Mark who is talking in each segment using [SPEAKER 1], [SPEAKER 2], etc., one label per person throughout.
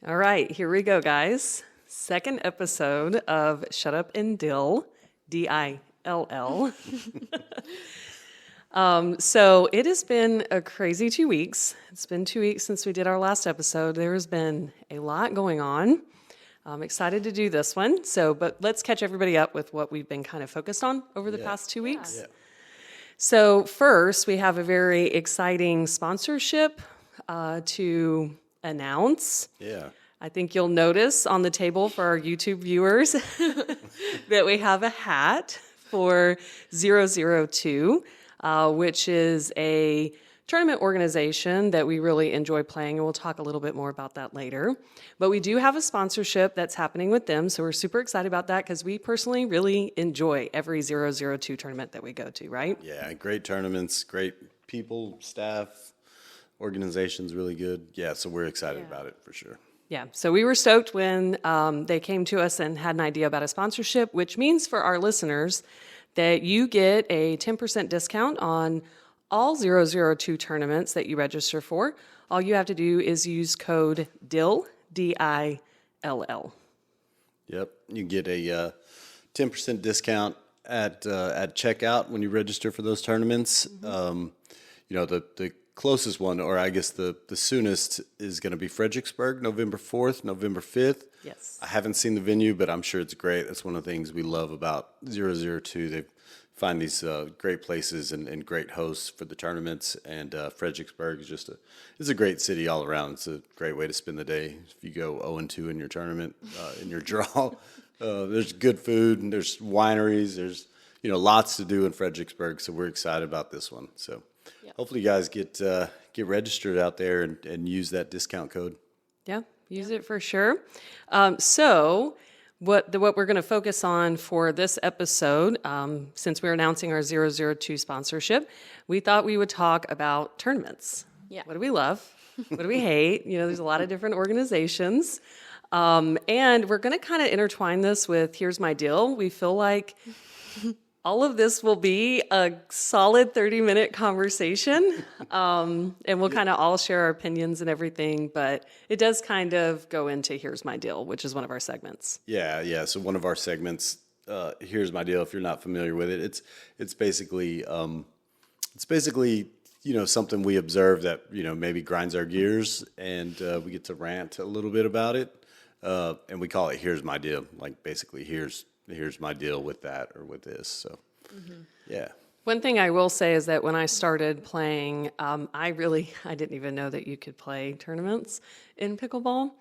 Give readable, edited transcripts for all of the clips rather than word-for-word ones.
[SPEAKER 1] All right, here we go, guys. Second episode of Shut Up and Dill, D-I-L-L. So it has been a crazy 2 weeks. It's been 2 weeks since we did our last episode. There has been a lot going on. I'm excited to do this one. But let's catch everybody up with what we've been kind of focused on over the past 2 weeks.
[SPEAKER 2] Yeah.
[SPEAKER 1] So first, we have a very exciting sponsorship to announce.
[SPEAKER 2] Yeah.
[SPEAKER 1] I think you'll notice on the table for our YouTube viewers that we have a hat for 002, which is a tournament organization that we really enjoy playing, and we'll talk a little bit more about that later. But we do have a sponsorship that's happening with them, so we're super excited about that because we personally really enjoy every 002 tournament that we go to, right?
[SPEAKER 2] Yeah, great tournaments, great people, staff, organization's really good. Yeah, so we're excited about it for sure.
[SPEAKER 1] Yeah, so we were stoked when they came to us and had an idea about a sponsorship, which means for our listeners that you get a 10% discount on all 002 tournaments that you register for. All you have to do is use code DILL, D-I-L-L.
[SPEAKER 2] Yep, you get a 10% discount at checkout when you register for those tournaments. Mm-hmm. The closest one, or I guess the soonest, is going to be Fredericksburg, November 4th, November 5th.
[SPEAKER 1] Yes.
[SPEAKER 2] I haven't seen the venue, but I'm sure it's great. That's one of the things we love about 002. They find these great places and great hosts for the tournaments, and Fredericksburg is just it's a great city all around. It's a great way to spend the day if you go 0-2 in your tournament, in your draw. There's good food, and there's wineries. There's lots to do in Fredericksburg, so we're excited about this one. So hopefully you guys get registered out there and use that discount code.
[SPEAKER 1] Yeah, use it for sure. So what we're going to focus on for this episode, since we're announcing our 002 sponsorship, we thought we would talk about tournaments.
[SPEAKER 3] Yeah.
[SPEAKER 1] What do we love? What do we hate? There's a lot of different organizations. And we're going to kind of intertwine this with Here's My Deal. We feel like all of this will be a solid 30-minute conversation, and we'll kind of all share our opinions and everything, but it does kind of go into Here's My Deal, which is one of our segments.
[SPEAKER 2] Yeah. So one of our segments, Here's My Deal. If you're not familiar with it, it's basically something we observe that maybe grinds our gears, and we get to rant a little bit about it, and we call it Here's My Deal. Like basically, here's my deal with that or with this. So, yeah.
[SPEAKER 1] One thing I will say is that when I started playing, I didn't even know that you could play tournaments in pickleball.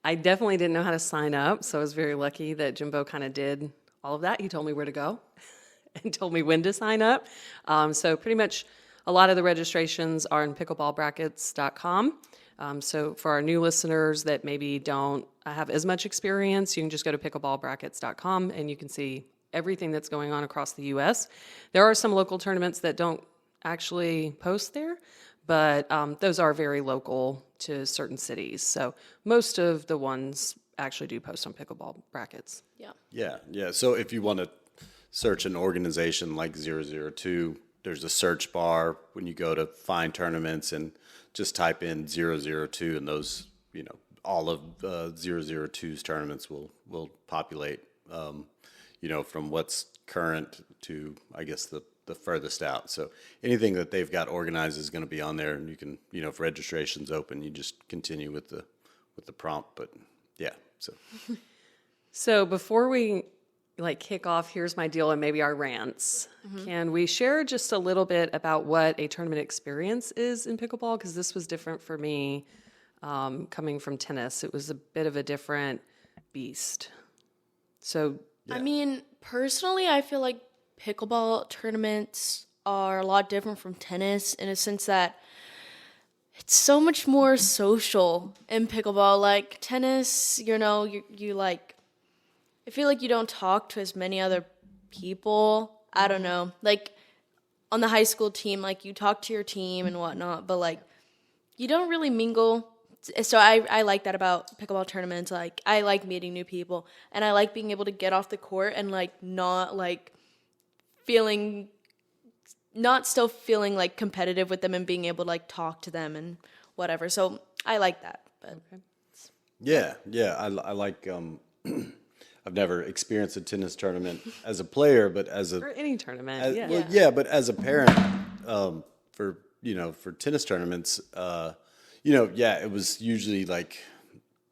[SPEAKER 1] I definitely didn't know how to sign up, so I was very lucky that Jimbo kind of did all of that. He told me where to go and told me when to sign up. So pretty much a lot of the registrations are on pickleballbrackets.com. So for our new listeners that maybe don't have as much experience, you can just go to pickleballbrackets.com and you can see everything that's going on across the U.S. There are some local tournaments that don't actually post there, but those are very local to certain cities. So most of the ones actually do post on Pickleball Brackets.
[SPEAKER 2] Yeah. So if you want to search an organization like 002, there's a search bar when you go to find tournaments and just type in 002, and those, all of 002's tournaments will populate, from what's current to, I guess, the furthest out. So anything that they've got organized is going to be on there, and you can, if registration's open, you just continue with the prompt. But yeah, so.
[SPEAKER 1] So before we kick off Here's My Deal and maybe our rants, can we share just a little bit about what a tournament experience is in pickleball? Because this was different for me coming from tennis. It was a bit of a different beast. So,
[SPEAKER 3] I mean, personally, I feel like pickleball tournaments are a lot different from tennis in a sense that it's so much more social in pickleball. Like tennis, you like, I feel like you don't talk to as many other people. I don't know. Like on the high school team, you talk to your team and whatnot, but you don't really mingle. So I like that about pickleball tournaments. I like meeting new people, and I like being able to get off the court and not still feeling competitive with them and being able to talk to them and whatever. So I like that. But
[SPEAKER 2] Yeah, yeah. I like. I've never experienced a tennis tournament as a player, but
[SPEAKER 1] Or any tournament, yeah.
[SPEAKER 2] well, yeah, but as a parent, for for tennis tournaments, yeah, it was usually like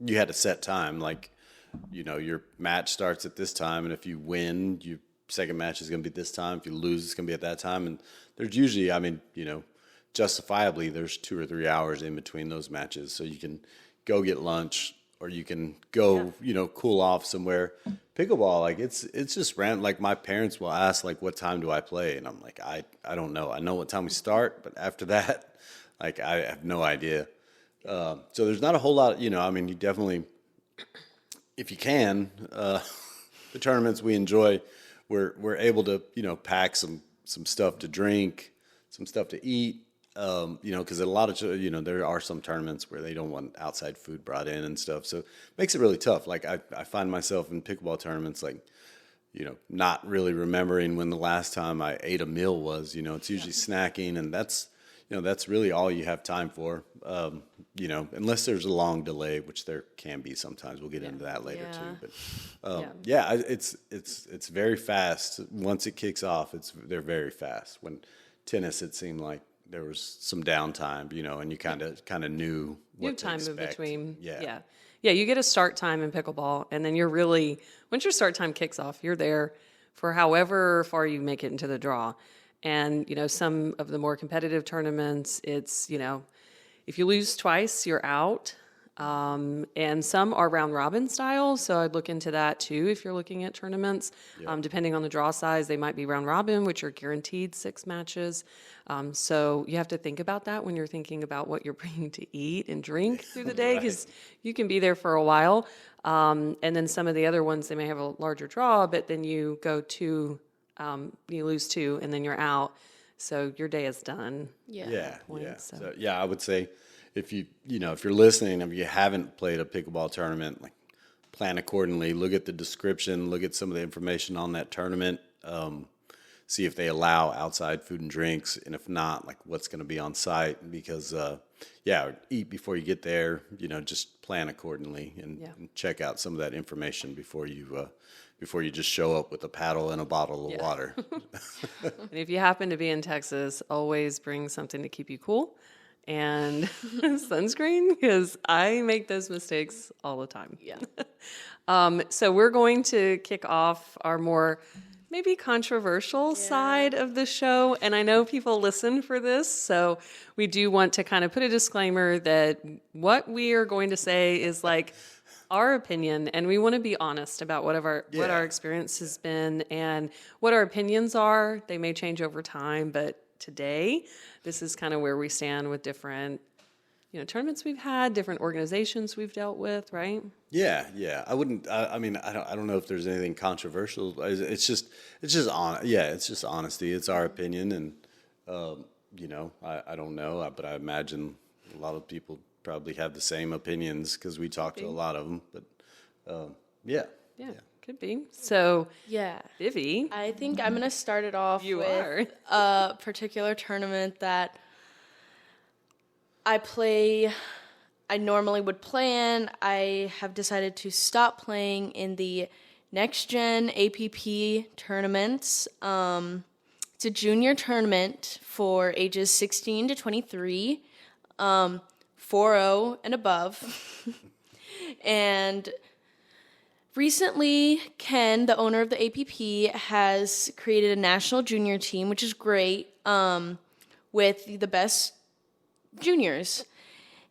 [SPEAKER 2] you had a set time, like your match starts at this time, and if you win, your second match is going to be this time. If you lose, it's going to be at that time, and there's usually, I mean, justifiably, there's 2 or 3 hours in between those matches, so you can go get lunch or you can go, cool off somewhere. Pickleball, like it's just random. Like my parents will ask, like, what time do I play? And I'm like, I don't know. I know what time we start, but after that, like I have no idea. So there's not a whole lot, I mean, you definitely, if you can, the tournaments we enjoy, we're able to, pack some stuff to drink, some stuff to eat. Because a lot of, there are some tournaments where they don't want outside food brought in and stuff. So it makes it really tough. Like I find myself in pickleball tournaments, like, not really remembering when the last time I ate a meal was. It's usually snacking, and that's really all you have time for. Unless there's a long delay, which there can be sometimes. We'll get into that later too. But it's very fast. Once it kicks off, they're very fast. When tennis, it seemed like there was some downtime, and you kind of knew what
[SPEAKER 1] You have
[SPEAKER 2] to
[SPEAKER 1] time in
[SPEAKER 2] expect.
[SPEAKER 1] between.
[SPEAKER 2] Yeah.
[SPEAKER 1] Yeah, you get a start time in pickleball, and then once your start time kicks off, you're there for however far you make it into the draw. And, some of the more competitive tournaments, it's, if you lose twice, you're out. And some are round robin style, so I'd look into that too if you're looking at tournaments. Depending on the draw size, they might be round robin, which are guaranteed 6 matches. So you have to think about that when you're thinking about what you're bringing to eat and drink through the day, because you can be there for a while. And then some of the other ones, they may have a larger draw, but then you go to, you lose 2, and then you're out. So your day is done.
[SPEAKER 2] Yeah.
[SPEAKER 1] So.
[SPEAKER 2] So yeah, I would say if if you're listening, if you haven't played a pickleball tournament, like plan accordingly. Look at the description. Look at some of the information on that tournament. See if they allow outside food and drinks, and if not, like what's going to be on site. Because eat before you get there. Just plan accordingly and check out some of that information before you just show up with a paddle and a bottle of water.
[SPEAKER 1] And if you happen to be in Texas, always bring something to keep you cool and sunscreen, because I make those mistakes all the time. So we're going to kick off our more maybe controversial side of the show. And I know people listen for this, so we do want to kind of put a disclaimer that what we are going to say is like our opinion, and we want to be honest about what our experience has been and what our opinions are. They may change over time, but today, this is kind of where we stand with different, tournaments we've had, different organizations we've dealt with, right?
[SPEAKER 2] Yeah. I wouldn't. I mean, I don't know if there's anything controversial. It's just it's just honesty. It's our opinion, and I don't know, but I imagine a lot of people probably have the same opinions because we talk to a lot of them. But yeah,
[SPEAKER 1] could be. So Vivi,
[SPEAKER 3] I think I'm gonna start it off with a particular tournament that I normally would play in. I have decided to stop playing in the Next Gen APP tournaments. It's a junior tournament for ages 16 to 23, 4-0 and above. And recently, Ken, the owner of the APP, has created a national junior team, which is great, with the best juniors.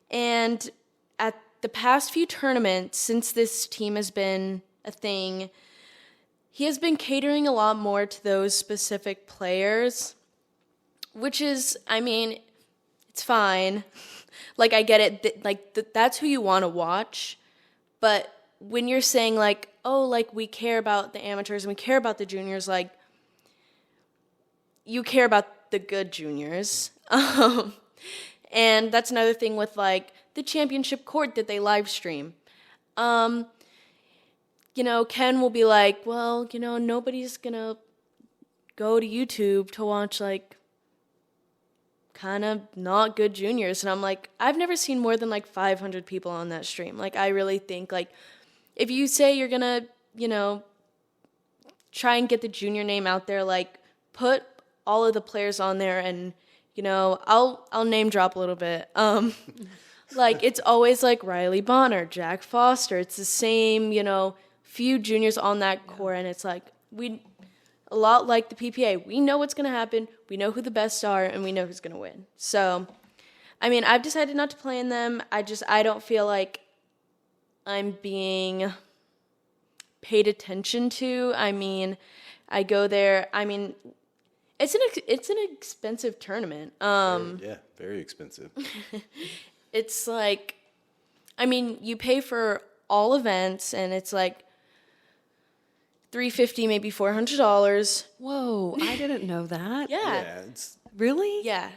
[SPEAKER 3] And at the past few tournaments, since this team has been a thing, he has been catering a lot more to those specific players, which is, I mean, it's fine. Like, I get it. That's who you want to watch. But when you're saying, like, oh, like, we care about the amateurs and we care about the juniors, like, you care about the good juniors. And that's another thing with, like, the championship court that they live stream. Ken will be like, well, nobody's going to go to YouTube to watch, like, kind of not good juniors. And I'm like, I've never seen more than like 500 people on that stream. Like, I really think, like, if you say you're going to, try and get the junior name out there, like, put all of the players on there and, I'll name drop a little bit. Like, it's always like Riley Bonner, Jack Foster. It's the same, few juniors on that core. And it's like, a lot like the PPA. We know what's going to happen. We know who the best are, and we know who's going to win. So, I mean, I've decided not to play in them. I don't feel like I'm being paid attention to. I mean, I go there. I mean, it's an expensive tournament.
[SPEAKER 2] Very expensive.
[SPEAKER 3] It's like, I mean, you pay for all events, and it's like $350, maybe $400.
[SPEAKER 1] Whoa, I didn't know that.
[SPEAKER 3] Yeah.
[SPEAKER 2] It's
[SPEAKER 1] Really?
[SPEAKER 3] Yeah.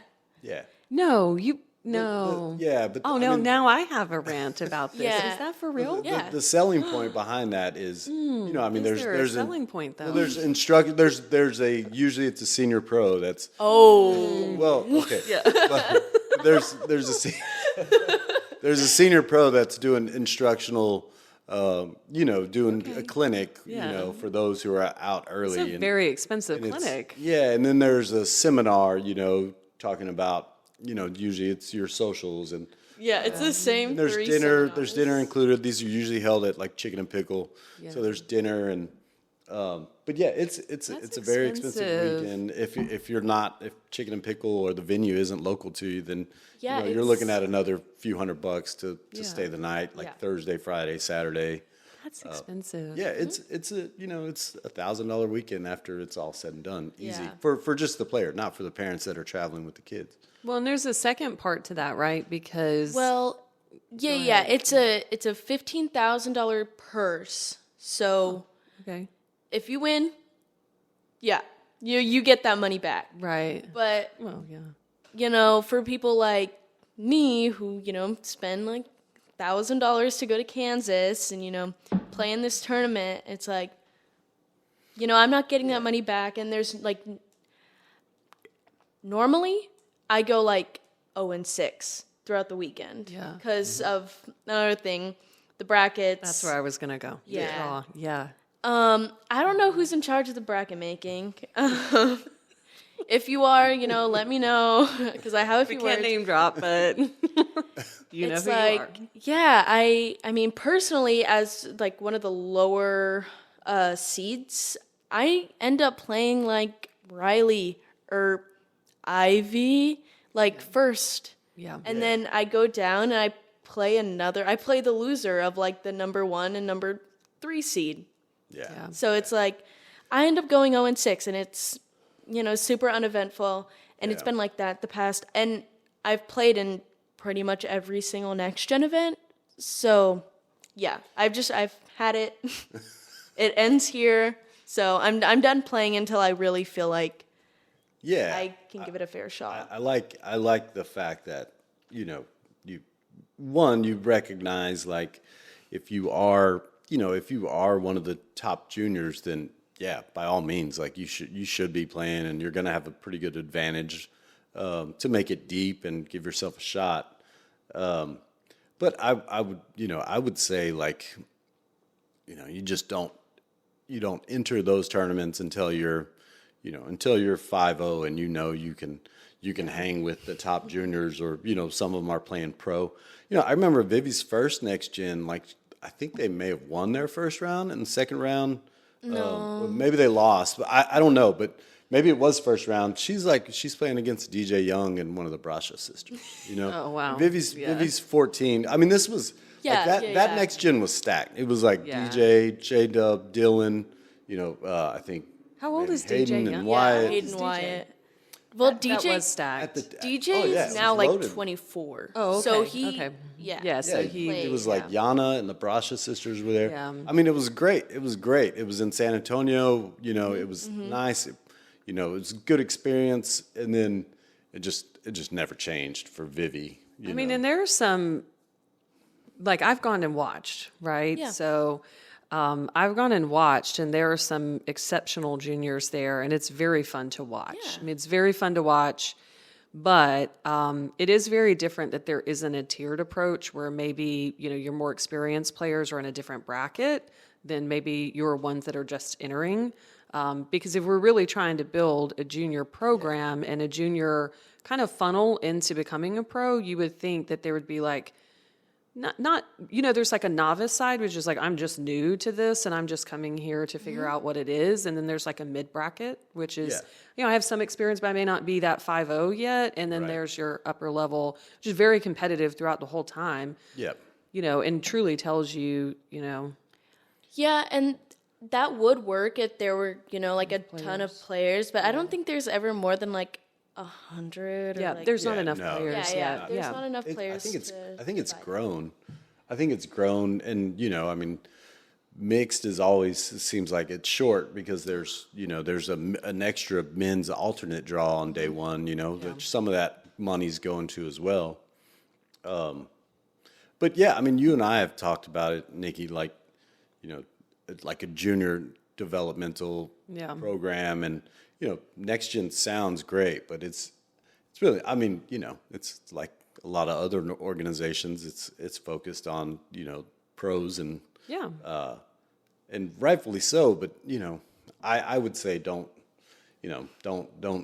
[SPEAKER 2] yeah.
[SPEAKER 1] No, no.
[SPEAKER 2] But
[SPEAKER 1] Oh,
[SPEAKER 2] I
[SPEAKER 1] no,
[SPEAKER 2] mean,
[SPEAKER 1] now I have a rant about this.
[SPEAKER 3] Yeah.
[SPEAKER 1] Is that for real?
[SPEAKER 3] Yeah.
[SPEAKER 2] the selling point behind that is, I mean,
[SPEAKER 1] Is there a
[SPEAKER 2] there's
[SPEAKER 1] selling point, though?
[SPEAKER 2] there's usually it's a senior pro that's well, okay. Yeah. But there's a senior pro that's doing instructional, doing a clinic,
[SPEAKER 1] Yeah.
[SPEAKER 2] for those who are out early.
[SPEAKER 1] It's a very expensive clinic.
[SPEAKER 2] Yeah, and then there's a seminar, talking about, usually it's your socials and
[SPEAKER 3] Yeah, it's the same.
[SPEAKER 2] there's
[SPEAKER 3] three
[SPEAKER 2] dinner.
[SPEAKER 3] seminars.
[SPEAKER 2] There's dinner included. These are usually held at like Chicken and Pickle.
[SPEAKER 1] Yeah.
[SPEAKER 2] So there's dinner and, but yeah, it's a very expensive
[SPEAKER 1] expensive.
[SPEAKER 2] weekend. If Chicken and Pickle or the venue isn't local to you, then
[SPEAKER 3] Yeah,
[SPEAKER 2] you're looking at another few $100 to
[SPEAKER 1] Yeah.
[SPEAKER 2] stay the night, like
[SPEAKER 3] Yeah.
[SPEAKER 2] Thursday, Friday, Saturday.
[SPEAKER 1] That's expensive.
[SPEAKER 2] Yeah, it's $1,000 weekend after it's all said and done. Easy
[SPEAKER 3] Yeah.
[SPEAKER 2] for just the player, not for the parents that are traveling with the kids.
[SPEAKER 1] Well, and there's a second part to that, right? Because
[SPEAKER 3] Well, yeah. It's a $15,000 purse. So
[SPEAKER 1] okay,
[SPEAKER 3] if you win, yeah, you get that money back.
[SPEAKER 1] right.
[SPEAKER 3] But
[SPEAKER 1] Well, yeah.
[SPEAKER 3] for people like me who spend like $1,000 to go to Kansas and play in this tournament, it's like I'm not getting that money back. And there's like normally I go like 0-6 throughout the weekend.
[SPEAKER 1] Yeah.
[SPEAKER 3] Because of another thing, the brackets.
[SPEAKER 1] That's where I was gonna go.
[SPEAKER 3] Yeah.
[SPEAKER 1] Yeah.
[SPEAKER 3] I don't know who's in charge of the bracket making. If you are, let me know because I have a few
[SPEAKER 1] We can't
[SPEAKER 3] words.
[SPEAKER 1] name drop, but you know
[SPEAKER 3] It's
[SPEAKER 1] who
[SPEAKER 3] like,
[SPEAKER 1] you are.
[SPEAKER 3] yeah, I mean, personally, as like one of the lower seeds, I end up playing like Riley or Ivy like first.
[SPEAKER 1] Yeah.
[SPEAKER 3] And then I go down and I play the loser of like the number 1 and number 3 seed.
[SPEAKER 2] Yeah.
[SPEAKER 3] So it's like I end up going 0-6 and it's super uneventful, and it's
[SPEAKER 2] Yeah.
[SPEAKER 3] been like that the past, and I've played in pretty much every single next gen event. So yeah, I've had it. It ends here. So I'm done playing until I really feel like
[SPEAKER 2] Yeah.
[SPEAKER 3] I can give it a fair shot.
[SPEAKER 2] I like the fact that you recognize, like, if you are one of the top juniors, then yeah, by all means, like you should be playing, and you're going to have a pretty good advantage to make it deep and give yourself a shot. But I would say, like, you just don't enter those tournaments until you're 5-0 and you can hang with the top juniors, or some of them are playing pro. I remember Vivi's first next gen, like I think they may have won their first round, and the second round maybe they lost, but I don't know, but maybe it was first round. She's playing against DJ Young and one of the Brasha sisters.
[SPEAKER 1] Oh, wow.
[SPEAKER 2] Vivi's 14. I mean, this was that next gen was stacked. It was like
[SPEAKER 1] Yeah.
[SPEAKER 2] DJ, J-Dub, Dylan, I think.
[SPEAKER 1] How old is
[SPEAKER 2] Hayden
[SPEAKER 1] DJ
[SPEAKER 2] and
[SPEAKER 1] Young?
[SPEAKER 2] Wyatt.
[SPEAKER 3] Hayden
[SPEAKER 1] DJ?
[SPEAKER 3] Wyatt. Well,
[SPEAKER 1] That
[SPEAKER 3] DJ
[SPEAKER 1] was stacked.
[SPEAKER 3] DJ
[SPEAKER 2] Oh, yeah,
[SPEAKER 3] is
[SPEAKER 2] it
[SPEAKER 3] now
[SPEAKER 2] was
[SPEAKER 3] like
[SPEAKER 2] loaded.
[SPEAKER 3] 24.
[SPEAKER 1] Oh, okay.
[SPEAKER 3] So he
[SPEAKER 1] Okay.
[SPEAKER 3] yeah.
[SPEAKER 1] So
[SPEAKER 2] Yeah,
[SPEAKER 1] he
[SPEAKER 2] it was
[SPEAKER 3] played,
[SPEAKER 2] like Yana and the Brasha sisters were there.
[SPEAKER 1] Yeah.
[SPEAKER 2] I mean, it was great. It was great. It was in San Antonio. It was nice. It was a good experience. And then it just never changed for Vivi.
[SPEAKER 1] I mean, and there are some, like, I've gone and watched, right?
[SPEAKER 3] Yeah.
[SPEAKER 1] So I've gone and watched, and there are some exceptional juniors there, and it's very fun to watch.
[SPEAKER 3] Yeah.
[SPEAKER 1] I mean, it's very fun to watch, But it is very different that there isn't a tiered approach where maybe, your more experienced players are in a different bracket than maybe your ones that are just entering. Because if we're really trying to build a junior program and a junior kind of funnel into becoming a pro, you would think that there would be like, not there's like a novice side, which is like, I'm just new to this and I'm just coming here to figure out what it is. And then there's like a mid bracket, which is, I have some experience, but I may not be that 5-0 yet. And then there's your upper level, which is very competitive throughout the whole time.
[SPEAKER 2] Yep.
[SPEAKER 1] And truly tells you,
[SPEAKER 3] Yeah, and that would work if there were, like a ton of players, but I don't think there's ever more than like 100 or
[SPEAKER 1] yeah,
[SPEAKER 3] like,
[SPEAKER 1] there's not
[SPEAKER 2] Yeah,
[SPEAKER 1] enough
[SPEAKER 2] no.
[SPEAKER 1] players
[SPEAKER 3] yeah,
[SPEAKER 1] yet.
[SPEAKER 3] there's not enough players.
[SPEAKER 2] I think it's grown. I think it's grown, and I mean, mixed is always, it seems like it's short because there's an extra men's alternate draw on day one. That some of that money's going to as well. But yeah, I mean, you and I have talked about it, Nikki. Like, like a junior developmental program, and next gen sounds great, but it's really, I mean, it's like a lot of other organizations. It's focused on pros and rightfully so. But I would say don't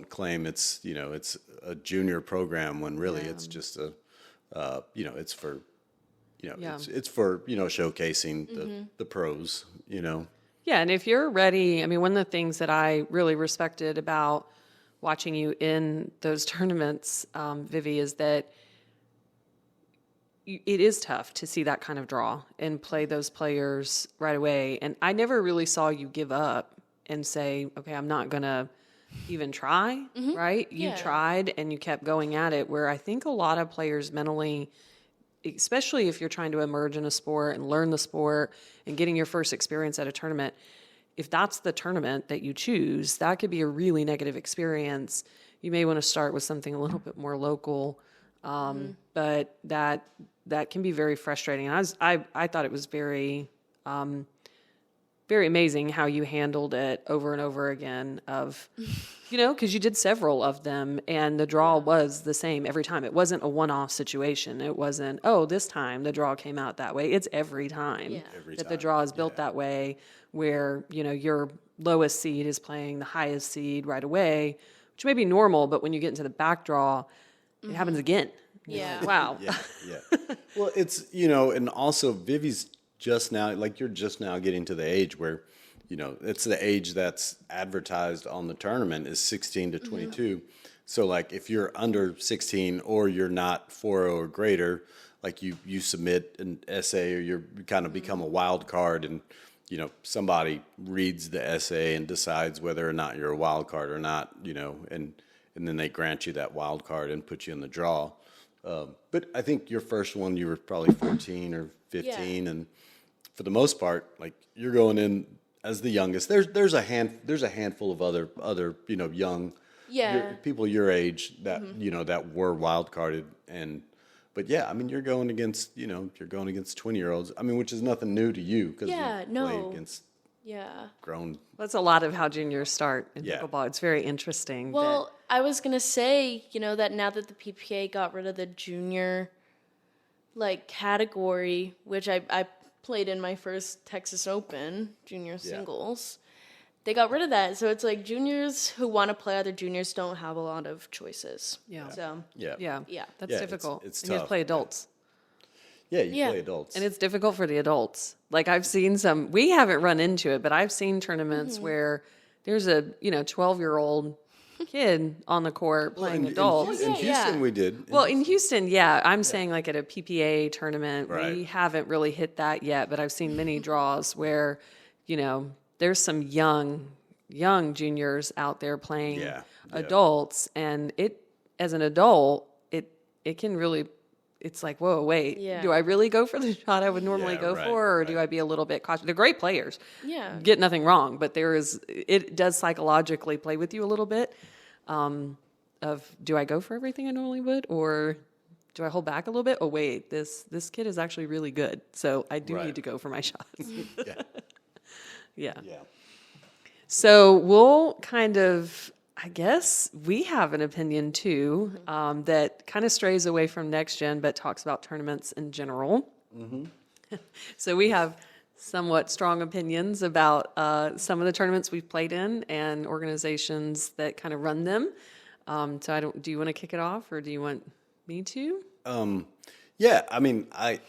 [SPEAKER 2] claim it's it's a junior program when really it's just a it's for it's for showcasing the pros.
[SPEAKER 1] Yeah, and if you're ready, I mean, one of the things that I really respected about watching you in those tournaments, Vivi, is that it is tough to see that kind of draw and play those players right away. And I never really saw you give up and say, okay, I'm not going to even try, right? You tried and you kept going at it, where I think a lot of players mentally, especially if you're trying to emerge in a sport and learn the sport and getting your first experience at a tournament, if that's the tournament that you choose, that could be a really negative experience. You may want to start with something a little bit more local, but that can be very frustrating. And I thought it was very very amazing how you handled it over and over again of, because you did several of them and the draw was the same every time. It wasn't a one-off situation. It wasn't, this time the draw came out that way. It's every time that the draw is built that way, where, your lowest seed is playing the highest seed right away, which may be normal, but when you get into the back draw, it happens again.
[SPEAKER 3] Yeah.
[SPEAKER 1] Wow.
[SPEAKER 2] Yeah. Well, it's, and also Vivi's just now, like you're just now getting to the age where, it's the age that's advertised on the tournament is 16 to 22. So like if you're under 16 or you're not 4.0 or greater, like you submit an essay or you kind of become a wild card, and, somebody reads the essay and decides whether or not you're a wild card or not, and then they grant you that wild card and put you in the draw. But I think your first one, you were probably 14 or 15, and for the most part, like you're going in as the youngest. There's a handful of other young people your age that that were wild carded, but yeah, I mean you're going against 20-year-olds. I mean, which is nothing new to you because you play against grown.
[SPEAKER 1] That's a lot of how juniors start in pickleball. It's very interesting.
[SPEAKER 3] Well, I was going to say, that now that the PPA got rid of the junior category, which I played in my first Texas Open junior singles, they got rid of that. So it's like juniors who want to play other juniors don't have a lot of choices. Yeah. So
[SPEAKER 1] That's difficult.
[SPEAKER 2] It's
[SPEAKER 1] and
[SPEAKER 2] tough.
[SPEAKER 1] you have to play adults.
[SPEAKER 2] Yeah, you play adults.
[SPEAKER 1] And it's difficult for the adults. Like I've seen some, we haven't run into it, but I've seen tournaments where there's a 12-year-old kid on the court playing adults.
[SPEAKER 2] In Houston, we did.
[SPEAKER 1] Well, in Houston, I'm saying like at a PPA tournament, we haven't really hit that yet, but I've seen many draws where, there's some young juniors out there playing adults, and as an adult, it can really, it's like, whoa, wait, do I really go for the shot I would normally go for, or do I be a little bit cautious? They're great players. Yeah. Get nothing wrong, but it does psychologically play with you a little bit of, do I go for everything I normally would, or do I hold back a little bit? Oh, wait, this kid is actually really good, so I do need to go for my shots. Yeah. So we'll kind of, I guess we have an opinion too that kind of strays away from next gen, but talks about tournaments in general. So we have somewhat strong opinions about some of the tournaments we've played in and organizations that kind of run them. So do you want to kick it off, or do you want me to?
[SPEAKER 2] Yeah, I mean, I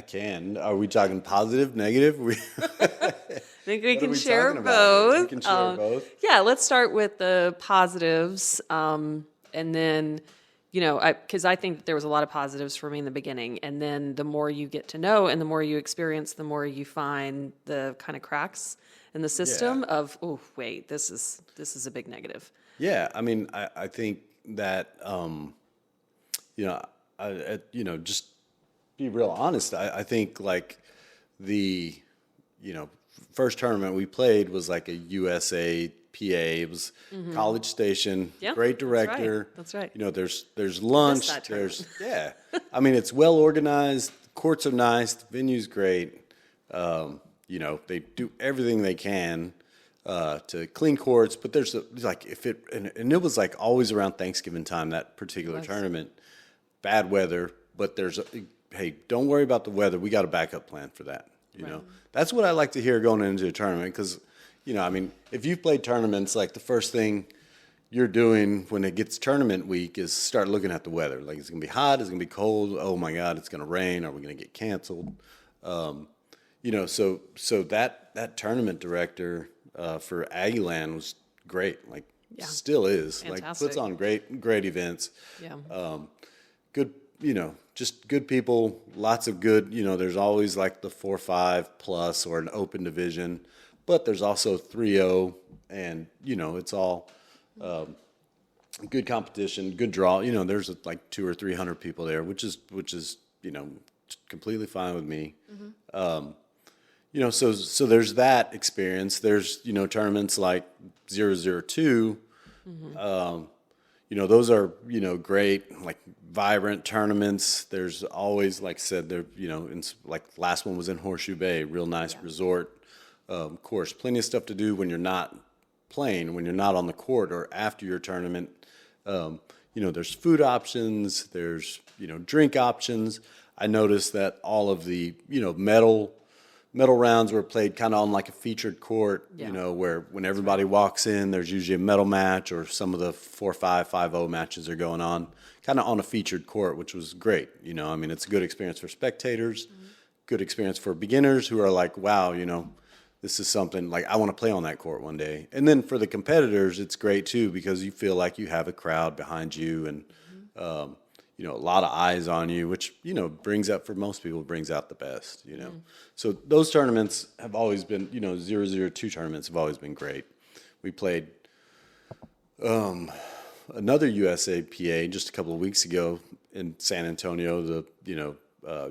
[SPEAKER 2] can. Are we talking positive, negative?
[SPEAKER 1] I think we
[SPEAKER 2] What are
[SPEAKER 1] can
[SPEAKER 2] we
[SPEAKER 1] share
[SPEAKER 2] talking about here?
[SPEAKER 1] both.
[SPEAKER 2] We can share both.
[SPEAKER 1] Yeah, let's start with the positives, and then, because I think there was a lot of positives for me in the beginning, and then the more you get to know and the more you experience, the more you find the kind of cracks in the system of, oh, wait, this is a big negative.
[SPEAKER 2] Yeah, I mean, I think that just be real honest. I think like the first tournament we played was like a USA PA. It was College Station.
[SPEAKER 1] Yeah,
[SPEAKER 2] Great director.
[SPEAKER 1] That's right.
[SPEAKER 2] There's lunch.
[SPEAKER 1] that
[SPEAKER 2] There's I mean, it's well organized. The courts are nice. The venue's great. They do everything they can to clean courts. But there's and it was like always around Thanksgiving time, that particular tournament. Bad weather, but hey, don't worry about the weather. We got a backup plan for that. You know, that's what I like to hear going into a tournament because, I mean, if you've played tournaments, like the first thing you're doing when it gets tournament week is start looking at the weather. Like, it's going to be hot, it's going to be cold. Oh my God, it's going to rain. Are we going to get canceled? So that tournament director for Aggieland was great. Like, still is.
[SPEAKER 1] Fantastic.
[SPEAKER 2] Like, puts on great events.
[SPEAKER 1] Yeah.
[SPEAKER 2] Good, just good people, lots of good, there's always like the 4-5 plus or an open division, but there's also 3-0 and, it's all good competition, good draw. There's like 200 or 300 people there, which is, completely fine with me. So there's that experience. There's, tournaments like 002, those are, great, like vibrant tournaments. There's always, like I said, there, like last one was in Horseshoe Bay, real nice resort course. Plenty of stuff to do when you're not playing, when you're not on the court or after your tournament. There's food options, there's, drink options. I noticed that all of the, medal rounds were played kind of on like a featured court, where when everybody walks in, there's usually a medal match or some of the 4-5, 5-0 matches are going on kind of on a featured court, which was great. I mean, it's a good experience for spectators, good experience for beginners who are like, wow, this is something like I want to play on that court one day. And then for the competitors, it's great too, because you feel like you have a crowd behind you and, a lot of eyes on you, which, brings out, for most people, brings out the best, So those tournaments have always been, 002 tournaments have always been great. We played another USA PA just a couple of weeks ago in San Antonio, the,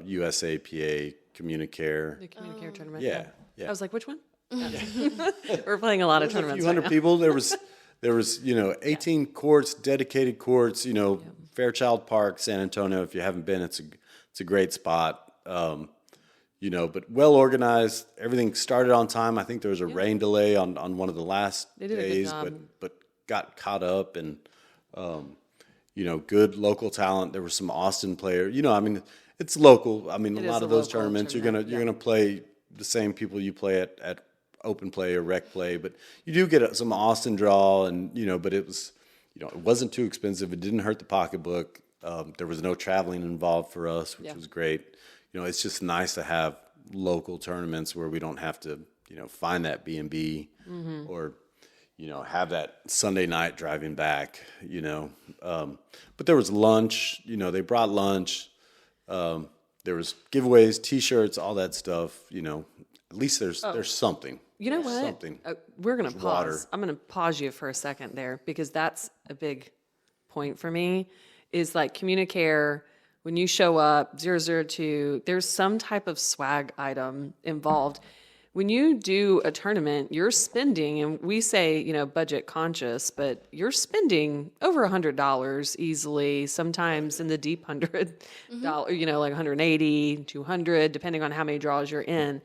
[SPEAKER 2] USA PA Communicare.
[SPEAKER 1] The Communicare tournament.
[SPEAKER 2] Yeah.
[SPEAKER 1] I was like, which one? We're playing a lot of tournaments.
[SPEAKER 2] A few hundred
[SPEAKER 1] right now.
[SPEAKER 2] people. There was 18 courts, dedicated courts. Fairchild Park, San Antonio. If you haven't been, it's a great spot. But well organized. Everything started on time. I think there was a rain delay on one of the last
[SPEAKER 1] They did a good
[SPEAKER 2] days,
[SPEAKER 1] job.
[SPEAKER 2] but got caught up and good local talent. There were some Austin players. I mean, it's local. I mean,
[SPEAKER 1] It
[SPEAKER 2] a
[SPEAKER 1] is
[SPEAKER 2] lot
[SPEAKER 1] a
[SPEAKER 2] of those
[SPEAKER 1] local
[SPEAKER 2] tournaments you're gonna play the same people you play at open play or rec play, but you do get some Austin draw, and but it was, it wasn't too expensive. It didn't hurt the pocketbook. There was no traveling involved for us, which was great. It's just nice to have local tournaments where we don't have to, find that B&B or, have that Sunday night driving back. But there was lunch. They brought lunch. There was giveaways, T-shirts, all that stuff. At least there's something.
[SPEAKER 1] You know what?
[SPEAKER 2] Something.
[SPEAKER 1] We're going to
[SPEAKER 2] There's
[SPEAKER 1] pause.
[SPEAKER 2] water.
[SPEAKER 1] I'm going to pause you for a second there because that's a big point for me is like Communicare, when you show up, 002, there's some type of swag item involved. When you do a tournament, you're spending, and we say, budget conscious, but you're spending over $100 easily, sometimes in the deep $100, like 180, 200, depending on how many draws you're in.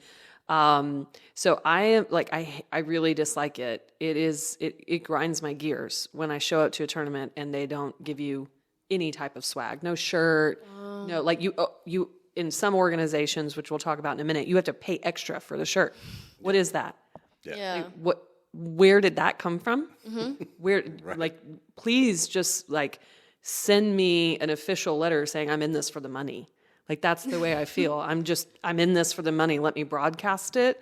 [SPEAKER 1] So I am like I really dislike it. It grinds my gears when I show up to a tournament and they don't give you any type of swag, no shirt, no like you in some organizations, which we'll talk about in a minute, you have to pay extra for the shirt. What is that?
[SPEAKER 3] Yeah.
[SPEAKER 1] Where did that come from? Where like please just like send me an official letter saying I'm in this for the money. Like that's the way I feel. I'm in this for the money. Let me broadcast it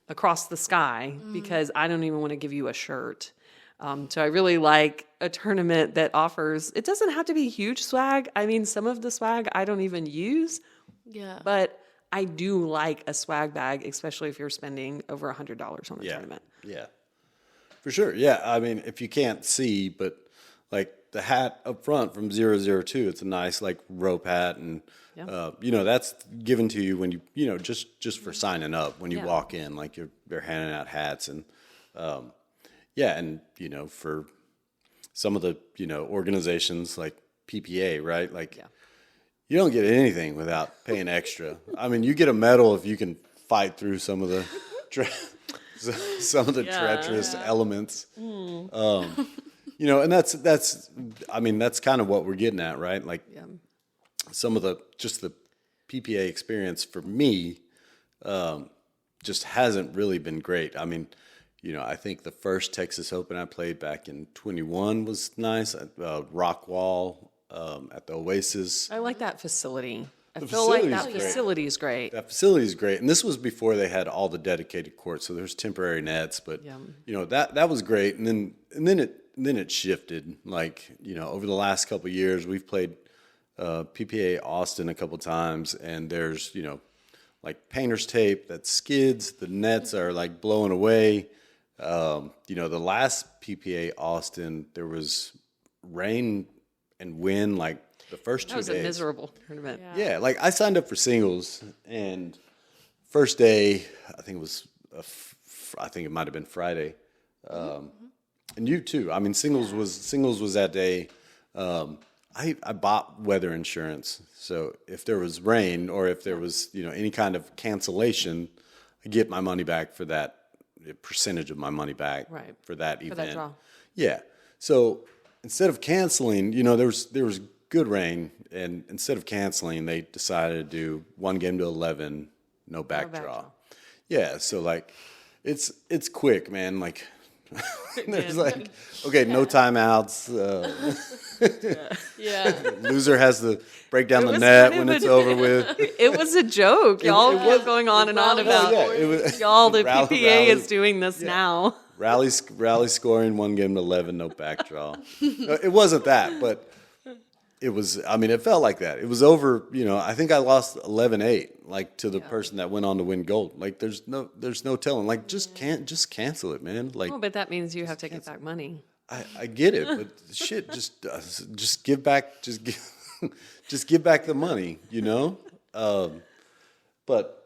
[SPEAKER 1] across the sky because I don't even want to give you a shirt. So I really like a tournament that offers, it doesn't have to be huge swag. I mean, some of the swag I don't even use,
[SPEAKER 3] Yeah.
[SPEAKER 1] but I do like a swag bag, especially if you're spending over $100 on a tournament.
[SPEAKER 2] Yeah, for sure. Yeah, I mean, if you can't see, but like the hat up front from 002, it's a nice like rope hat, and that's given to you when you just for signing up when you walk in, like they're handing out hats, and and for some of the organizations like PPA, right? Like you don't get anything without paying extra. I mean, you get a medal if you can fight through some of the treacherous elements. And that's kind of what we're getting at, right? Like some of the PPA experience for me just hasn't really been great. I mean, I think the first Texas Open I played back in 21 was nice at Rockwall at the Oasis.
[SPEAKER 1] I like that facility. I feel like that facility is great.
[SPEAKER 2] That facility is great, and this was before they had all the dedicated courts, so there's temporary nets. But that was great, and then it shifted. Like over the last couple of years, we've played PPA Austin a couple times, and there's like painter's tape that skids. The nets are like blowing away. The last PPA Austin, there was rain and wind like the first 2 days.
[SPEAKER 1] That was a miserable tournament.
[SPEAKER 2] Yeah, like I signed up for singles, and first day, I think it was, I think it might have been Friday, and you too. I mean, singles was that day. I bought weather insurance, so if there was rain or if there was any kind of cancellation, I get my money back for that percentage of my money back for that event. For that draw. Yeah, so instead of canceling, there was good rain, and instead of canceling, they decided to do 1 game to 11, no back draw. Yeah, so like it's quick, man. Like there's like no timeouts. Loser has to break down the net when it's over with.
[SPEAKER 1] It was a joke. Y'all kept going on and on about y'all. The PPA is doing this now.
[SPEAKER 2] Rally scoring 1 game to 11, no back draw. No, it wasn't that, but it was. I mean, it felt like that. It was over. I think I lost 11-8, like to the person that went on to win gold. Like there's no telling. Like just cancel it, man. Like,
[SPEAKER 1] but that means you have to get back money.
[SPEAKER 2] I get it, but shit, just give back, just give back the money, But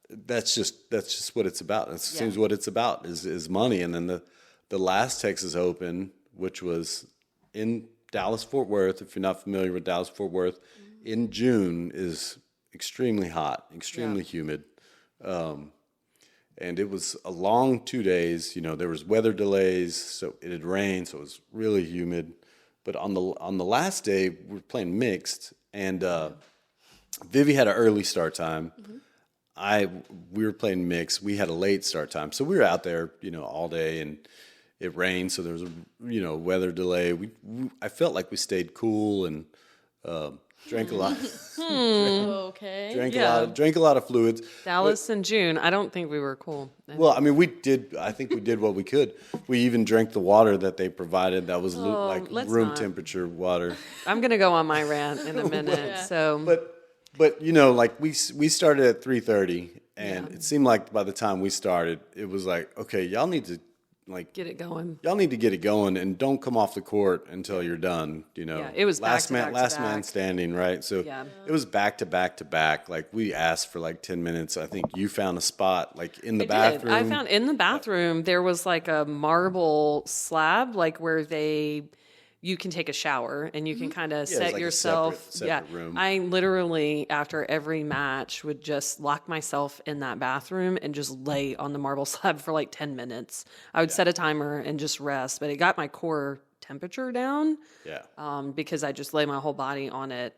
[SPEAKER 2] that's just what it's about. It seems what it's about is money. And then the last Texas Open, which was in Dallas-Fort Worth, if you're not familiar with Dallas-Fort Worth, in June is extremely hot, extremely humid. And it was a long 2 days. There was weather delays, so it had rained, so it was really humid. But on the last day, we were playing mixed, and Vivi had an early start time. We were playing mixed. We had a late start time, so we were out there, all day, and it rained, so there was a weather delay. I felt like we stayed cool and drank a lot. Drank a lot of fluids.
[SPEAKER 1] Dallas in June. I don't think we were cool.
[SPEAKER 2] Well, I mean, I think we did what we could. We even drank the water that they provided. That was room temperature water.
[SPEAKER 1] I'm gonna go on my rant in a minute.
[SPEAKER 2] But like we started at 3:30, and it seemed like by the time we started, it was like, okay, y'all need to
[SPEAKER 1] get it going.
[SPEAKER 2] Y'all need to get it going, and don't come off the court until you're done.
[SPEAKER 1] It was last
[SPEAKER 2] man standing, right? So it was back to back to back. Like we asked for like 10 minutes. I think you found a spot like in the bathroom.
[SPEAKER 1] I found in the bathroom there was like a marble slab, like where they you can take a shower and you can kind of
[SPEAKER 2] it's
[SPEAKER 1] set
[SPEAKER 2] like a
[SPEAKER 1] yourself.
[SPEAKER 2] separate room.
[SPEAKER 1] I literally, after every match, would just lock myself in that bathroom and just lay on the marble slab for like 10 minutes. I would set a timer and just rest, but it got my core temperature down because I just lay my whole body on it.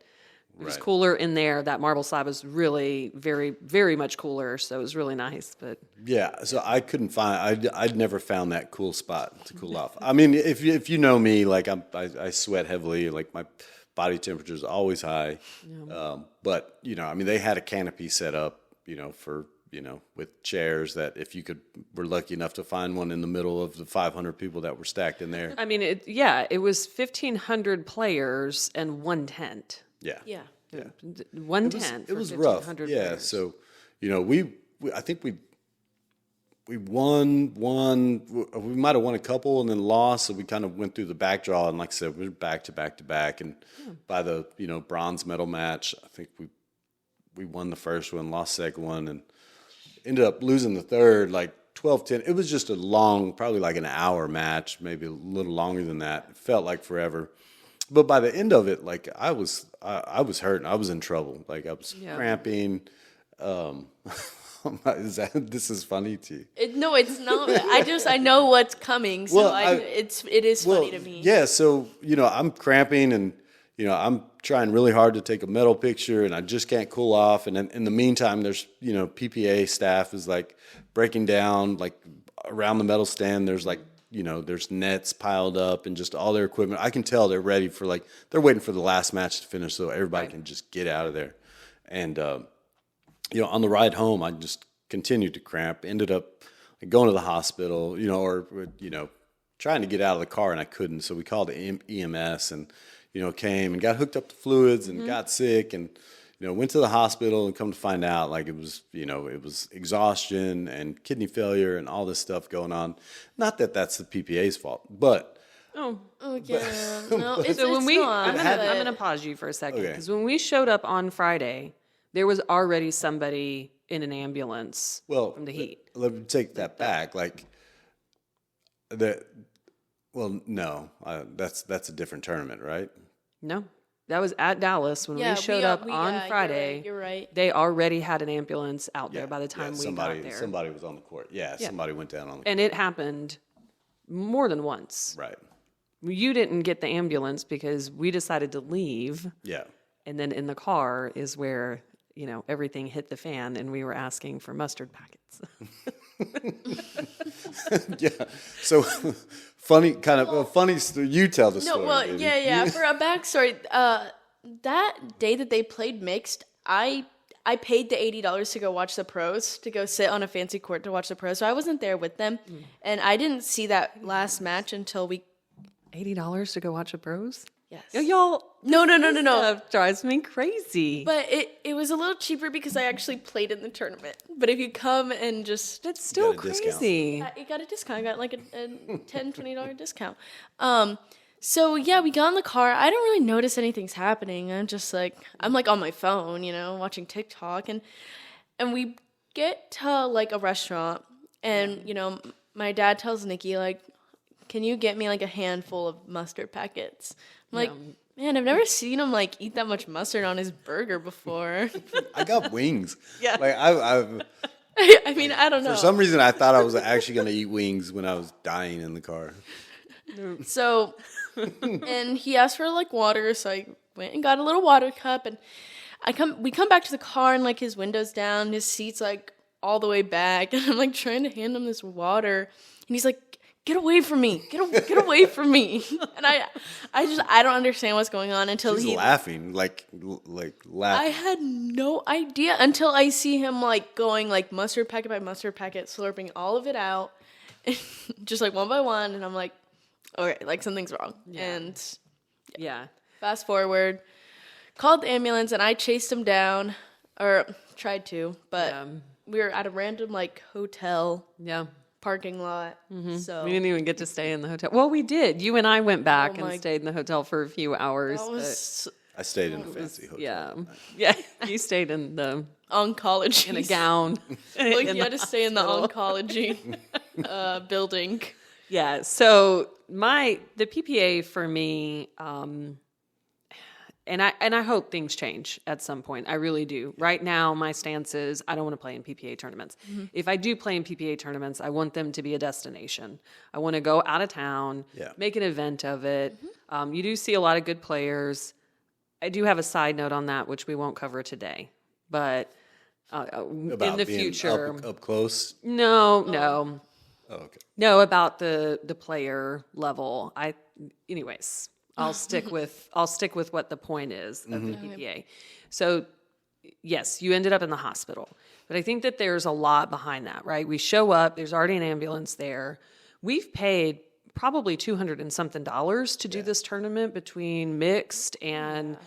[SPEAKER 1] It was cooler in there. That marble slab was really very, very much cooler, so it was really nice. But
[SPEAKER 2] Yeah, so I couldn't find. I'd never found that cool spot to cool off. I mean, if you know me, like I sweat heavily. Like my body temperature is always high. But I mean, they had a canopy set up. For with chairs that if you were lucky enough to find one in the middle of the 500 people that were stacked in there.
[SPEAKER 1] I mean, it was 1,500 players and one tent.
[SPEAKER 3] Yeah.
[SPEAKER 1] One tent.
[SPEAKER 2] It was rough. Yeah.
[SPEAKER 1] Players.
[SPEAKER 2] So, I think we won one. We might have won a couple and then lost. So we kind of went through the back draw, and like I said, we were back to back to back. And by the bronze medal match, I think we won the first one, lost the second one, and ended up losing the third, like 12-10. It was just a long, probably like an hour match, maybe a little longer than that. It felt like forever. But by the end of it, like I was hurting. I was in trouble. Like I was cramping. This is funny to you?
[SPEAKER 3] No, it's not. I know what's coming, so it is funny to me.
[SPEAKER 2] Yeah, so I'm cramping and I'm trying really hard to take a medal picture and I just can't cool off. And in the meantime, there's PPA staff is like breaking down like around the medal stand. There's like there's nets piled up and just all their equipment. I can tell they're ready for they're waiting for the last match to finish so everybody can just get out of there. And, on the ride home, I just continued to cramp, ended up going to the hospital, or trying to get out of the car and I couldn't. So we called the EMS and, came and got hooked up to fluids and got sick and, went to the hospital and come to find out it was exhaustion and kidney failure and all this stuff going on. Not that that's the PPA's fault, but.
[SPEAKER 3] Oh yeah. No, it's
[SPEAKER 1] So when
[SPEAKER 3] not.
[SPEAKER 1] I'm going to pause you for a second because when we showed up on Friday, there was already somebody in an ambulance from the heat.
[SPEAKER 2] Let me take that back. No, that's a different tournament, right?
[SPEAKER 1] No, that was at Dallas when we showed up on Friday.
[SPEAKER 3] You're right.
[SPEAKER 1] They already had an ambulance out there by the time we got there.
[SPEAKER 2] Somebody was on the court. Yeah, somebody went down on the court.
[SPEAKER 1] And it happened more than once.
[SPEAKER 2] Right.
[SPEAKER 1] You didn't get the ambulance because we decided to leave.
[SPEAKER 2] Yeah. And
[SPEAKER 1] then in the car is where, everything hit the fan and we were asking for mustard packets.
[SPEAKER 2] Yeah. So funny story. You tell the story.
[SPEAKER 3] No, well,
[SPEAKER 2] Amy.
[SPEAKER 3] yeah. For a backstory, that day that they played mixed, I paid the $80 to go watch the pros, to go sit on a fancy court to watch the pros. So I wasn't there with them, and I didn't see that last match until we.
[SPEAKER 1] $80 to go watch the pros?
[SPEAKER 3] Yes.
[SPEAKER 1] Y'all.
[SPEAKER 3] No.
[SPEAKER 1] Stuff drives me crazy.
[SPEAKER 3] But it was a little cheaper because I actually played in the tournament. But if you come and just...
[SPEAKER 1] That's still crazy.
[SPEAKER 3] You got a discount. I got like a $10, $20 discount. So yeah, we got in the car. I don't really notice anything's happening. I'm on my phone, watching TikTok. And we get to a restaurant and, my dad tells Nikki, can you get me a handful of mustard packets? I'm like, man, I've never seen him eat that much mustard on his burger before.
[SPEAKER 2] I got wings.
[SPEAKER 1] Yeah.
[SPEAKER 3] I mean, I don't know.
[SPEAKER 2] For some reason, I thought I was actually going to eat wings when I was dying in the car.
[SPEAKER 3] So, and he asked for water, so I went and got a little water cup, and we come back to the car, and his window's down, his seat's all the way back, and I'm trying to hand him this water, and he's like, get away from me, get away from me. And I don't understand what's going on until
[SPEAKER 2] he's laughing, laughing.
[SPEAKER 3] I had no idea until I see him going mustard packet by mustard packet, slurping all of it out, just one by one. And I'm like, okay, something's wrong. Yeah. And fast forward, called the ambulance and I chased him down, or tried to, but we were at a random hotel.
[SPEAKER 1] Yeah.
[SPEAKER 3] Parking lot. Mm-hmm. So
[SPEAKER 1] we didn't even get to stay in the hotel. Well, we did. You and I went back and stayed in the hotel for a few hours.
[SPEAKER 2] I stayed in a fancy hotel.
[SPEAKER 1] Yeah. You stayed in the
[SPEAKER 3] oncology
[SPEAKER 1] in a gown.
[SPEAKER 3] You had to stay in the oncology building.
[SPEAKER 1] Yeah. So the PPA for me, and I hope things change at some point. I really do. Right now, my stance is I don't want to play in PPA tournaments. If I do play in PPA tournaments, I want them to be a destination. I want to go out of town, make an event of it. You do see a lot of good players. I do have a side note on that, which we won't cover today, but in the
[SPEAKER 2] being
[SPEAKER 1] future,
[SPEAKER 2] up close.
[SPEAKER 1] no.
[SPEAKER 2] Oh, okay.
[SPEAKER 1] No, about the player level. Anyways, I'll stick with what the point is of the PPA. So, yes, you ended up in the hospital, but I think that there's a lot behind that, right? We show up, there's already an ambulance there. We've paid probably $200 and something to do this tournament between mixed and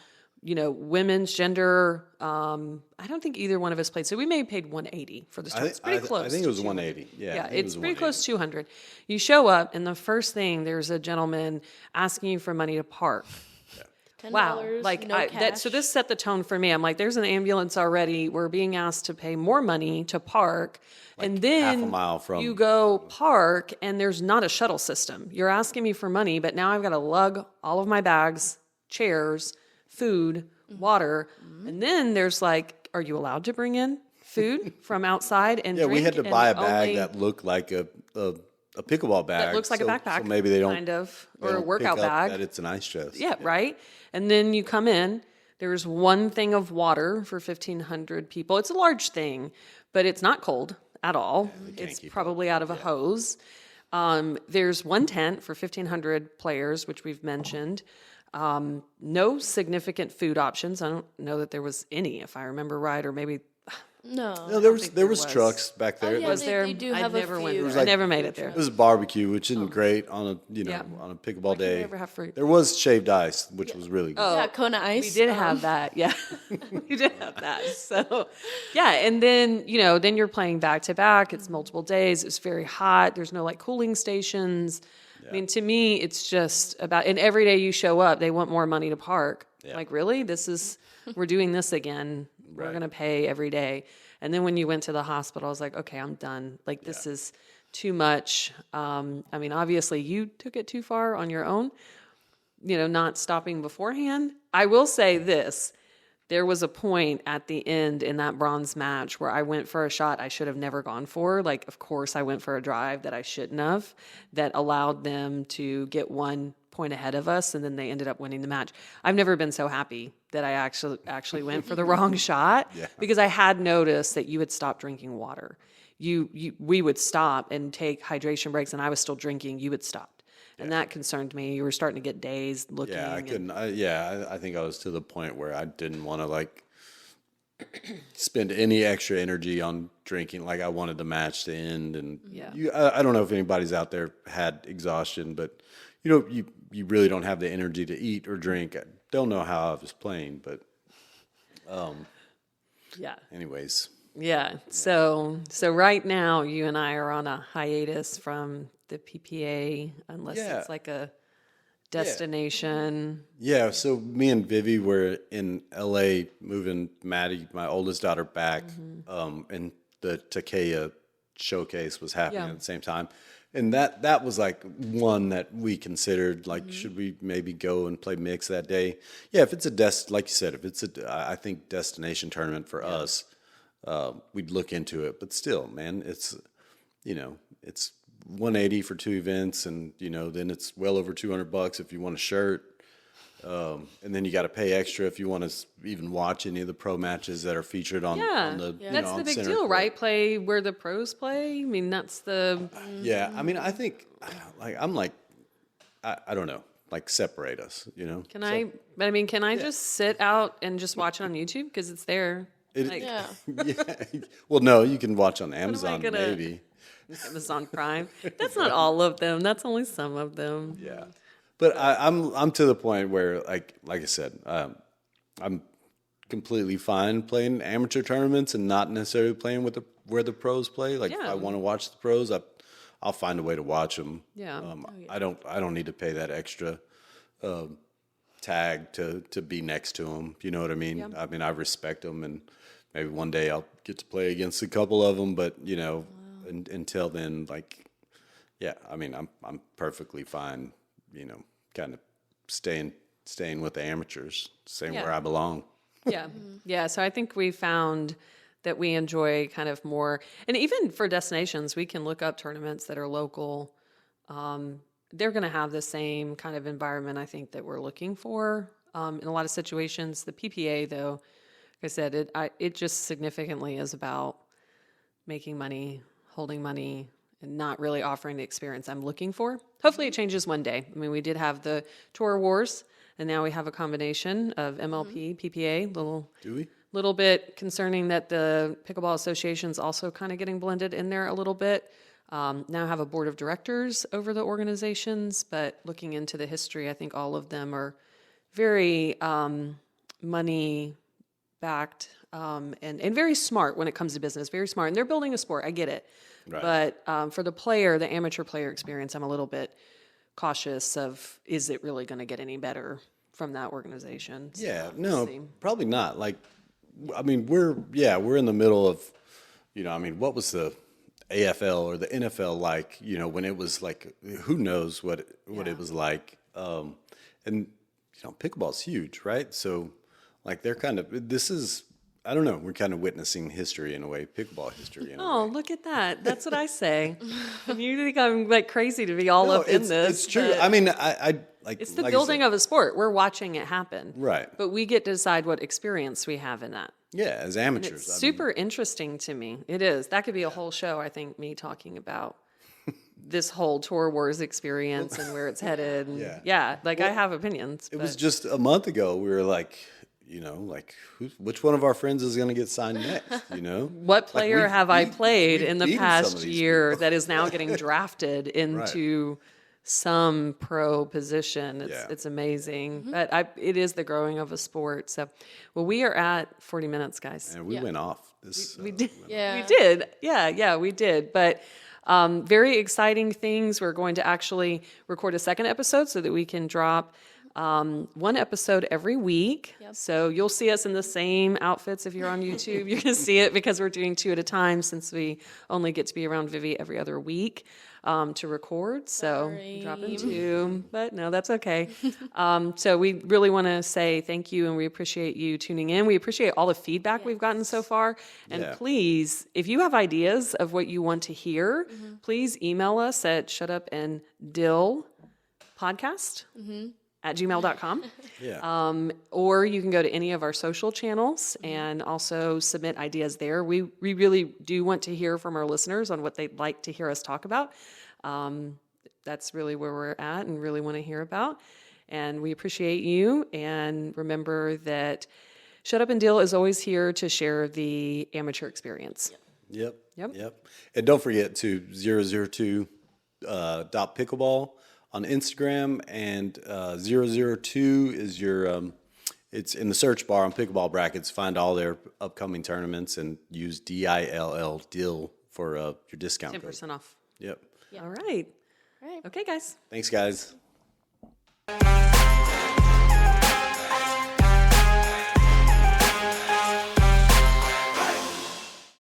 [SPEAKER 1] women's gender. I don't think either one of us played. So we may have paid $180 for this tournament. It's pretty close.
[SPEAKER 2] I think it was $180.
[SPEAKER 1] Yeah, it's pretty close to $200. You show up, and the first thing, there's a gentleman asking you for money to park.
[SPEAKER 3] $10,
[SPEAKER 1] Wow. Like
[SPEAKER 3] cash.
[SPEAKER 1] so this set the tone for me. I'm like, there's an ambulance already. We're being asked to pay more money to park. And then
[SPEAKER 2] half a mile from
[SPEAKER 1] you go park and there's not a shuttle system. You're asking me for money, but now I've got to lug all of my bags, chairs, food, water. And then there's like, are you allowed to bring in food from outside and drink?
[SPEAKER 2] we had to buy a bag
[SPEAKER 1] only
[SPEAKER 2] that looked like a pickleball bag.
[SPEAKER 1] that looks like a backpack.
[SPEAKER 2] So maybe they don't
[SPEAKER 1] kind of,
[SPEAKER 2] they
[SPEAKER 1] or a
[SPEAKER 2] don't
[SPEAKER 1] workout
[SPEAKER 2] pick up
[SPEAKER 1] bag.
[SPEAKER 2] that it's an ice chest.
[SPEAKER 1] Yeah, right. And then you come in. There's one thing of water for 1,500 people. It's a large thing, but it's not cold at all. It's probably out of a hose. There's one tent for 1,500 players, which we've mentioned. No significant food options. I don't know that there was any, if I remember right, or maybe.
[SPEAKER 3] No.
[SPEAKER 2] There was trucks back there.
[SPEAKER 3] yeah,
[SPEAKER 1] Was there?
[SPEAKER 3] They do
[SPEAKER 1] I
[SPEAKER 3] have a
[SPEAKER 1] never went.
[SPEAKER 3] few.
[SPEAKER 1] I never made it there.
[SPEAKER 2] It was a barbecue, which isn't great on a
[SPEAKER 1] Yeah.
[SPEAKER 2] on a pickleball
[SPEAKER 1] can we
[SPEAKER 2] day.
[SPEAKER 1] ever have fruit?
[SPEAKER 2] There was shaved ice, which was really good.
[SPEAKER 3] Yeah, Kona Ice.
[SPEAKER 1] We did have that, yeah. We did have that. So, yeah, and then, then you're playing back to back. It's multiple days. It's very hot. There's no like cooling stations. I mean, to me, it's just about, and every day you show up, they want more money to park. Like, really? We're doing this again. We're going to pay every day. And then when you went to the hospital, I was like, okay, I'm done. Like, this is too much. I mean, obviously, you took it too far on your own, not stopping beforehand. I will say this. There was a point at the end in that bronze match where I went for a shot I should have never gone for. Like, of course, I went for a drive that I shouldn't have, that allowed them to get 1 point ahead of us, and then they ended up winning the match. I've never been so happy that I actually went for the wrong shot because I had noticed that you had stopped drinking water. We would stop and take hydration breaks, and I was still drinking. You had stopped. And that concerned me. You were starting to get dazed looking.
[SPEAKER 2] Yeah, I couldn't. I think I was to the point where I didn't want to like spend any extra energy on drinking. Like I wanted the match to end. And I don't know if anybody's out there had exhaustion, but you really don't have the energy to eat or drink. I don't know how I was playing, but anyways.
[SPEAKER 1] Yeah. So right now you and I are on a hiatus from the PPA unless it's like a destination.
[SPEAKER 2] Yeah, so me and Vivi were in LA moving Maddie, my oldest daughter, back, and the Takea showcase was happening at the same time. And that was like one that we considered, like, should we maybe go and play mix that day? Yeah, if it's like you said, if it's I think destination tournament for us, we'd look into it. But still, man, it's, it's $180 for 2 events, and then it's well over $200 if you want a shirt, and then you got to pay extra if you want to even watch any of the pro matches that are featured on the
[SPEAKER 1] that's the big deal, right? Play where the pros play. I mean, that's the
[SPEAKER 2] I mean, I think I don't know, like separate us,
[SPEAKER 1] Can I just sit out and just watch it on YouTube because it's there?
[SPEAKER 2] Well, no, you can watch on Amazon
[SPEAKER 1] gonna-
[SPEAKER 2] maybe.
[SPEAKER 1] Amazon Prime. That's not all of them. That's only some of them.
[SPEAKER 2] Yeah, but I'm to the point where like I said, I'm completely fine playing amateur tournaments and not necessarily playing where the pros play. Like if I want to watch the pros, I'll find a way to watch them.
[SPEAKER 1] Yeah.
[SPEAKER 2] I don't need to pay that extra tag to be next to them. You know what I mean? Yeah. I mean, I respect them, and maybe one day I'll get to play against a couple of them. But until then, like, Yeah, I mean, I'm perfectly fine, kind of staying with the amateurs, staying
[SPEAKER 1] Yeah.
[SPEAKER 2] where I belong.
[SPEAKER 1] Yeah. Yeah. So I think we found that we enjoy kind of more, and even for destinations, we can look up tournaments that are local. They're going to have the same kind of environment, I think, that we're looking for in a lot of situations. The PPA, though, like I said, it just significantly is about making money, holding money, and not really offering the experience I'm looking for. Hopefully it changes one day. I mean, we did have the Tour Wars, and now we have a combination of MLP, PPA,
[SPEAKER 2] Do we?
[SPEAKER 1] little bit concerning that the Pickleball Association's also kind of getting blended in there a little bit. Now have a board of directors over the organizations, but looking into the history, I think all of them are very money backed and very smart when it comes to business, very smart. And they're building a sport, I get it.
[SPEAKER 2] Right.
[SPEAKER 1] But for the player, the amateur player experience, I'm a little bit cautious of, is it really going to get any better from that organization? So
[SPEAKER 2] Yeah,
[SPEAKER 1] we'll
[SPEAKER 2] no,
[SPEAKER 1] see.
[SPEAKER 2] probably not. Like, I mean, we're in the middle of, I mean, what was the AFL or the NFL like, when it was like, who knows what it was like. And, pickleball's huge, right? So, like, they're kind of, I don't know, we're kind of witnessing history in a way, pickleball history in a way.
[SPEAKER 1] Oh, look at that. That's what I say. And you think I'm like crazy to be all
[SPEAKER 2] No,
[SPEAKER 1] up in this.
[SPEAKER 2] it's true.
[SPEAKER 1] but
[SPEAKER 2] I mean, I like,
[SPEAKER 1] it's the
[SPEAKER 2] like I
[SPEAKER 1] building
[SPEAKER 2] said,
[SPEAKER 1] of a sport. We're watching it happen.
[SPEAKER 2] Right.
[SPEAKER 1] But we get to decide what experience we have in that.
[SPEAKER 2] yeah, as amateurs.
[SPEAKER 1] It's
[SPEAKER 2] I mean,
[SPEAKER 1] super interesting to me. It is. That could be a whole show, I think, me talking about this whole Tour Wars experience and where it's headed. And
[SPEAKER 2] Yeah.
[SPEAKER 1] I have opinions.
[SPEAKER 2] it was just a month ago, we were like, like, which one of our friends is going to get signed next,
[SPEAKER 1] What player have I played
[SPEAKER 2] we've
[SPEAKER 1] in the
[SPEAKER 2] beaten some of
[SPEAKER 1] past
[SPEAKER 2] these
[SPEAKER 1] year
[SPEAKER 2] people.
[SPEAKER 1] that is now getting drafted into some pro position?
[SPEAKER 2] Yeah.
[SPEAKER 1] It's amazing. But it is the growing of a sport. So, well, we are at 40 minutes, guys.
[SPEAKER 2] And we went off. This
[SPEAKER 1] We did.
[SPEAKER 3] Yeah.
[SPEAKER 1] We did. Yeah, we did. But very exciting things. We're going to actually record a second episode so that we can drop one episode every week.
[SPEAKER 3] Yep.
[SPEAKER 1] So you'll see us in the same outfits if you're on YouTube. You're going to see it because we're doing 2 at a time since we only get to be around Vivi every other week to record. So
[SPEAKER 3] Sorry.
[SPEAKER 1] dropping 2, but no, that's okay. So we really want to say thank you and we appreciate you tuning in. We appreciate all the feedback we've gotten so far. And
[SPEAKER 2] Yeah.
[SPEAKER 1] please, if you have ideas of what you want to hear, please email us at shutupandillpodcast@gmail.com.
[SPEAKER 2] Yeah.
[SPEAKER 1] Or you can go to any of our social channels and also submit ideas there. We really do want to hear from our listeners on what they'd like to hear us talk about. That's really where we're at and really want to hear about. And we appreciate you. And remember that Shut Up and Deal is always here to share the amateur experience.
[SPEAKER 2] Yep.
[SPEAKER 1] Yep.
[SPEAKER 2] And don't forget to 002 dot pickleball on Instagram, and 002 is your it's in the search bar on Pickleball Brackets. Find all their upcoming tournaments and use DILL for your discount code.
[SPEAKER 1] 10% off.
[SPEAKER 2] Yep.
[SPEAKER 1] All right.
[SPEAKER 3] All right.
[SPEAKER 1] Okay, guys.
[SPEAKER 2] Thanks, guys.